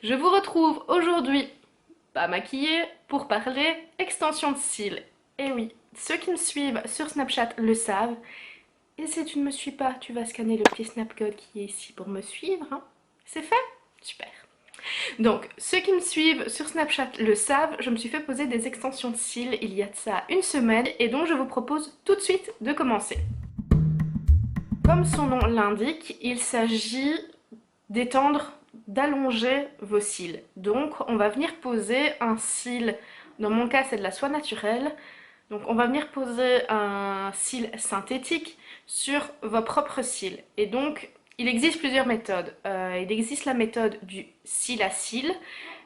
Je vous retrouve aujourd'hui, pas maquillée, pour parler extension de cils. Et oui, ceux qui me suivent sur Snapchat le savent. Et si tu ne me suis pas, tu vas scanner le petit snapcode qui est ici pour me suivre. Hein. C'est fait? Super. Donc, ceux qui me suivent sur Snapchat le savent, je me suis fait poser des extensions de cils il y a de ça une semaine. Et donc, je vous propose tout de suite de commencer. Comme son nom l'indique, il s'agit d'étendre, d'allonger vos cils. Donc on va venir poser un cil, dans mon cas c'est de la soie naturelle, donc on va venir poser un cil synthétique sur vos propres cils. Et donc il existe plusieurs méthodes. Il existe la méthode du cil à cil,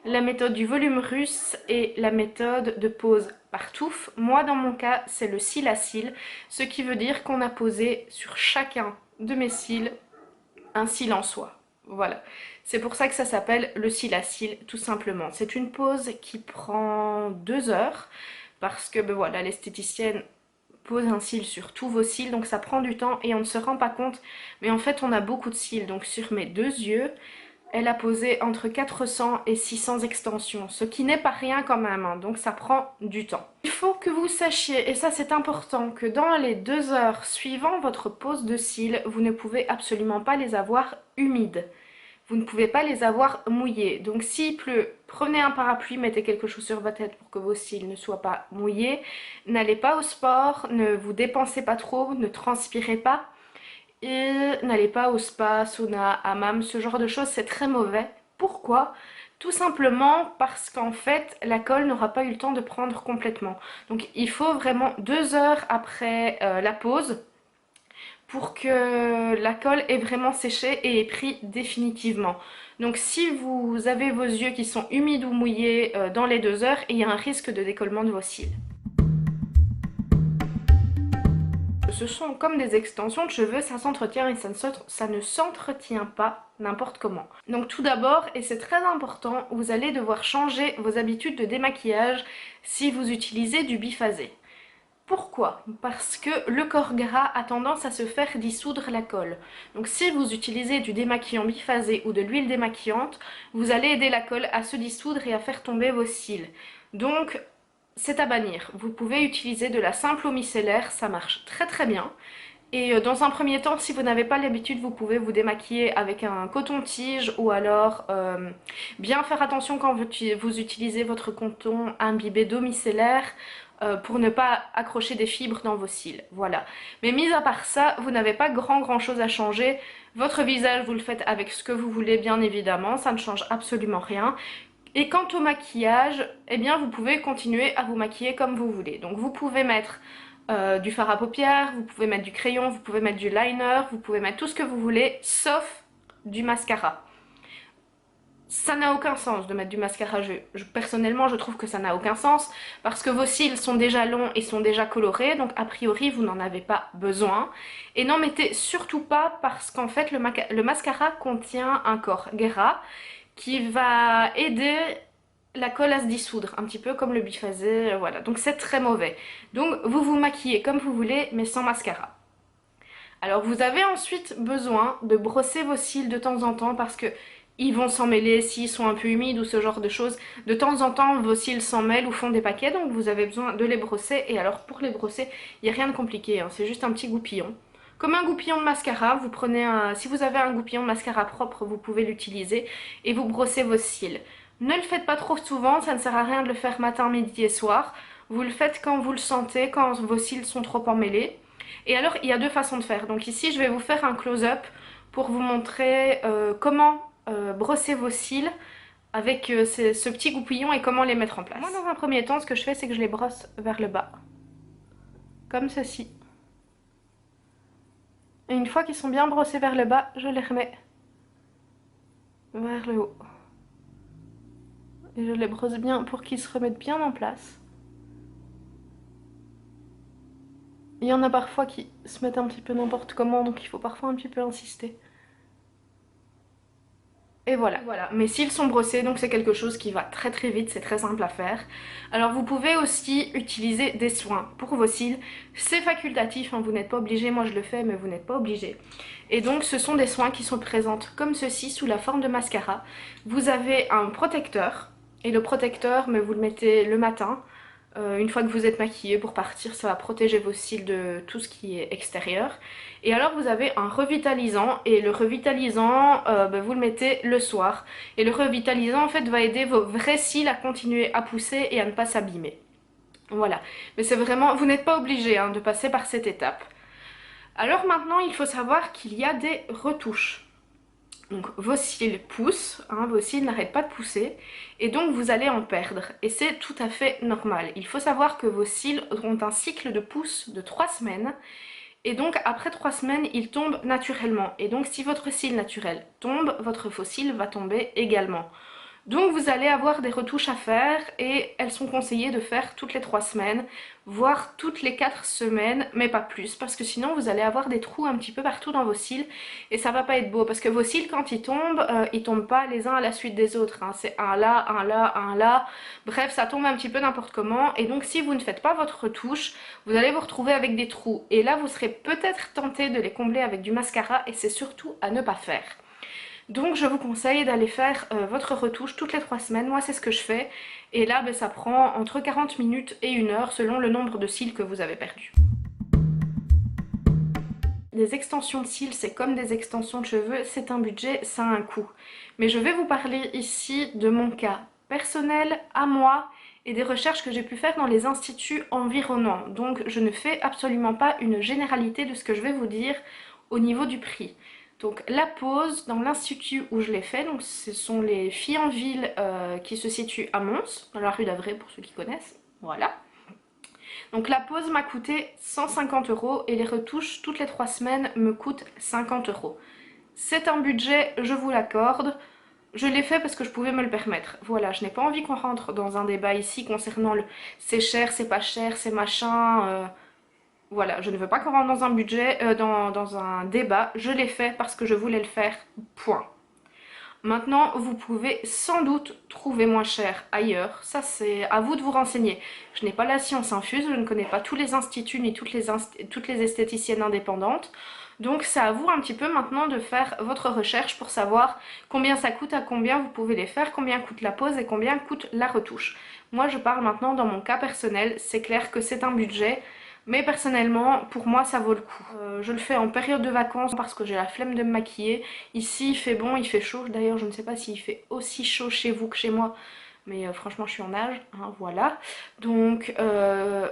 la méthode du volume russe et la méthode de pose par touffe. Moi dans mon cas c'est le cil à cil, ce qui veut dire qu'on a posé sur chacun de mes cils un cil en soie. Voilà, c'est pour ça que ça s'appelle le cil à cil, tout simplement. C'est une pose qui prend 2 heures, parce que ben voilà, l'esthéticienne pose un cil sur tous vos cils, donc ça prend du temps et on ne se rend pas compte. Mais en fait, on a beaucoup de cils, donc sur mes 2 yeux, elle a posé entre 400 et 600 extensions, ce qui n'est pas rien quand même, hein, donc ça prend du temps. Il faut que vous sachiez, et ça c'est important, que dans les 2 heures suivant votre pose de cils, vous ne pouvez absolument pas les avoir humides. Vous ne pouvez pas les avoir mouillés. Donc s'il pleut, prenez un parapluie, mettez quelque chose sur votre tête pour que vos cils ne soient pas mouillés. N'allez pas au sport, ne vous dépensez pas trop, ne transpirez pas. Et n'allez pas au spa, sauna, hammam, ce genre de choses, c'est très mauvais. Pourquoi? Tout simplement parce qu'en fait, la colle n'aura pas eu le temps de prendre complètement. Donc il faut vraiment 2 heures après la pause pour que la colle ait vraiment séché et ait pris définitivement. Donc si vous avez vos yeux qui sont humides ou mouillés dans les 2 heures, il y a un risque de décollement de vos cils. Ce sont comme des extensions de cheveux, ça s'entretient et ça ne s'entretient pas n'importe comment. Donc tout d'abord, et c'est très important, vous allez devoir changer vos habitudes de démaquillage si vous utilisez du biphasé. Pourquoi? Parce que le corps gras a tendance à se faire dissoudre la colle. Donc si vous utilisez du démaquillant biphasé ou de l'huile démaquillante, vous allez aider la colle à se dissoudre et à faire tomber vos cils. Donc c'est à bannir. Vous pouvez utiliser de la simple eau micellaire, ça marche très très bien. Et dans un premier temps, si vous n'avez pas l'habitude, vous pouvez vous démaquiller avec un coton-tige ou alors bien faire attention quand vous utilisez votre coton imbibé d'eau micellaire pour ne pas accrocher des fibres dans vos cils. Voilà. Mais mis à part ça, vous n'avez pas grand chose à changer. Votre visage, vous le faites avec ce que vous voulez, bien évidemment. Ça ne change absolument rien. Et quant au maquillage, eh bien vous pouvez continuer à vous maquiller comme vous voulez. Donc vous pouvez mettre du fard à paupières, vous pouvez mettre du crayon, vous pouvez mettre du liner, vous pouvez mettre tout ce que vous voulez, sauf du mascara. Ça n'a aucun sens de mettre du mascara. Personnellement, je trouve que ça n'a aucun sens parce que vos cils sont déjà longs et sont déjà colorés, donc a priori vous n'en avez pas besoin. Et n'en mettez surtout pas parce qu'en fait le mascara contient un corps gras qui va aider la colle à se dissoudre, un petit peu comme le biphasé, voilà. Donc c'est très mauvais. Donc vous vous maquillez comme vous voulez, mais sans mascara. Alors vous avez ensuite besoin de brosser vos cils de temps en temps parce que ils vont s'en mêler s'ils sont un peu humides ou ce genre de choses. De temps en temps, vos cils s'en mêlent ou font des paquets, donc vous avez besoin de les brosser. Et alors pour les brosser, il n'y a rien de compliqué, hein, c'est juste un petit goupillon. Comme un goupillon de mascara, vous prenez si vous avez un goupillon de mascara propre, vous pouvez l'utiliser et vous brossez vos cils. Ne le faites pas trop souvent, ça ne sert à rien de le faire matin, midi et soir. Vous le faites quand vous le sentez, quand vos cils sont trop emmêlés. Et alors, il y a deux façons de faire. Donc ici, je vais vous faire un close-up pour vous montrer comment brosser vos cils avec ce petit goupillon et comment les mettre en place. Moi, dans un premier temps, ce que je fais, c'est que je les brosse vers le bas. Comme ceci. Et une fois qu'ils sont bien brossés vers le bas, je les remets vers le haut. Et je les brosse bien pour qu'ils se remettent bien en place. Il y en a parfois qui se mettent un petit peu n'importe comment, donc il faut parfois un petit peu insister. Et voilà, mes cils sont brossés, donc c'est quelque chose qui va très très vite, c'est très simple à faire. Alors vous pouvez aussi utiliser des soins pour vos cils, c'est facultatif, hein, vous n'êtes pas obligé, moi je le fais mais vous n'êtes pas obligé. Et donc ce sont des soins qui sont présents comme ceci sous la forme de mascara. Vous avez un protecteur, et le protecteur, mais vous le mettez le matin. Une fois que vous êtes maquillé pour partir, ça va protéger vos cils de tout ce qui est extérieur. Et alors vous avez un revitalisant, et le revitalisant vous le mettez le soir. Et le revitalisant en fait va aider vos vrais cils à continuer à pousser et à ne pas s'abîmer. Voilà, mais c'est vraiment, vous n'êtes pas obligé hein, de passer par cette étape. Alors maintenant il faut savoir qu'il y a des retouches. Donc vos cils poussent, hein, vos cils n'arrêtent pas de pousser et donc vous allez en perdre et c'est tout à fait normal. Il faut savoir que vos cils ont un cycle de pousse de 3 semaines et donc après 3 semaines ils tombent naturellement et donc si votre cil naturel tombe, votre faux cil va tomber également. Donc vous allez avoir des retouches à faire et elles sont conseillées de faire toutes les 3 semaines, voire toutes les 4 semaines, mais pas plus, parce que sinon vous allez avoir des trous un petit peu partout dans vos cils et ça va pas être beau, parce que vos cils quand ils tombent pas les uns à la suite des autres, hein. C'est un là, un là, un là, bref ça tombe un petit peu n'importe comment et donc si vous ne faites pas votre retouche, vous allez vous retrouver avec des trous et là vous serez peut-être tenté de les combler avec du mascara et c'est surtout à ne pas faire. Donc je vous conseille d'aller faire votre retouche toutes les 3 semaines, moi c'est ce que je fais. Et là ça prend entre 40 minutes et 1 heure selon le nombre de cils que vous avez perdu. Les extensions de cils c'est comme des extensions de cheveux, c'est un budget, ça a un coût. Mais je vais vous parler ici de mon cas personnel à moi et des recherches que j'ai pu faire dans les instituts environnants. Donc je ne fais absolument pas une généralité de ce que je vais vous dire au niveau du prix. Donc la pose dans l'institut où je l'ai fait, donc ce sont les filles en ville qui se situent à Mons, dans la rue d'Avray pour ceux qui connaissent, voilà. Donc la pose m'a coûté 150 € et les retouches toutes les 3 semaines me coûtent 50 €. C'est un budget, je vous l'accorde, je l'ai fait parce que je pouvais me le permettre. Voilà, je n'ai pas envie qu'on rentre dans un débat ici concernant le c'est cher, c'est pas cher, c'est machin... Voilà, je ne veux pas qu'on rentre dans un budget, dans un débat, je l'ai fait parce que je voulais le faire, point. Maintenant, vous pouvez sans doute trouver moins cher ailleurs, ça c'est à vous de vous renseigner. Je n'ai pas la science infuse, je ne connais pas tous les instituts ni toutes les esthéticiennes indépendantes. Donc c'est à vous un petit peu maintenant de faire votre recherche pour savoir combien ça coûte, à combien vous pouvez les faire, combien coûte la pose et combien coûte la retouche. Moi je parle maintenant dans mon cas personnel, c'est clair que c'est un budget. Mais personnellement, pour moi, ça vaut le coup. Je le fais en période de vacances parce que j'ai la flemme de me maquiller. Ici, il fait bon, il fait chaud. D'ailleurs, je ne sais pas s'il fait aussi chaud chez vous que chez moi. Mais franchement, je suis en nage, hein, voilà. Donc,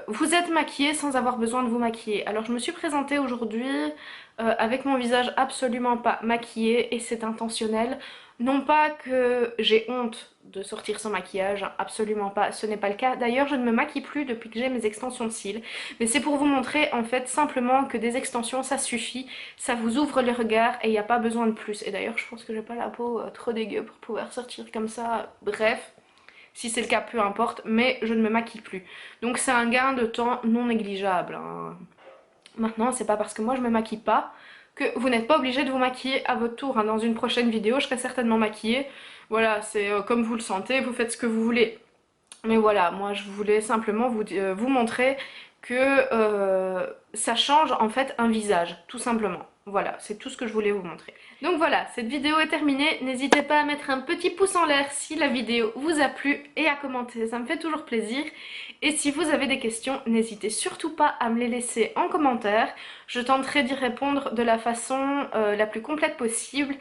vous êtes maquillée sans avoir besoin de vous maquiller. Alors, je me suis présentée aujourd'hui avec mon visage absolument pas maquillé et c'est intentionnel. Non pas que j'ai honte de sortir sans maquillage, absolument pas, ce n'est pas le cas. D'ailleurs je ne me maquille plus depuis que j'ai mes extensions de cils, mais c'est pour vous montrer en fait simplement que des extensions ça suffit, ça vous ouvre le regard et il n'y a pas besoin de plus. Et d'ailleurs je pense que j'ai pas la peau trop dégueu pour pouvoir sortir comme ça, bref. Si c'est le cas, peu importe, mais je ne me maquille plus. Donc c'est un gain de temps non négligeable, hein. Maintenant, c'est pas parce que moi je me maquille pas que vous n'êtes pas obligé de vous maquiller à votre tour, hein. Dans une prochaine vidéo, je serai certainement maquillée. Voilà, c'est comme vous le sentez, vous faites ce que vous voulez. Mais voilà, moi je voulais simplement vous montrer que ça change en fait un visage, tout simplement. Voilà, c'est tout ce que je voulais vous montrer. Donc voilà, cette vidéo est terminée. N'hésitez pas à mettre un petit pouce en l'air si la vidéo vous a plu et à commenter, ça me fait toujours plaisir. Et si vous avez des questions, n'hésitez surtout pas à me les laisser en commentaire. Je tenterai d'y répondre de la façon la plus complète possible.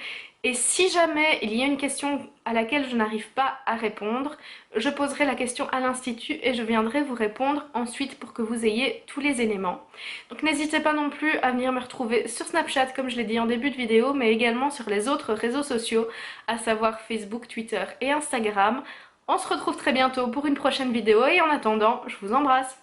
Et si jamais il y a une question à laquelle je n'arrive pas à répondre, je poserai la question à l'institut et je viendrai vous répondre ensuite pour que vous ayez tous les éléments. Donc n'hésitez pas non plus à venir me retrouver sur Snapchat comme je l'ai dit en début de vidéo, mais également sur les autres réseaux sociaux, à savoir Facebook, Twitter et Instagram. On se retrouve très bientôt pour une prochaine vidéo et en attendant, je vous embrasse.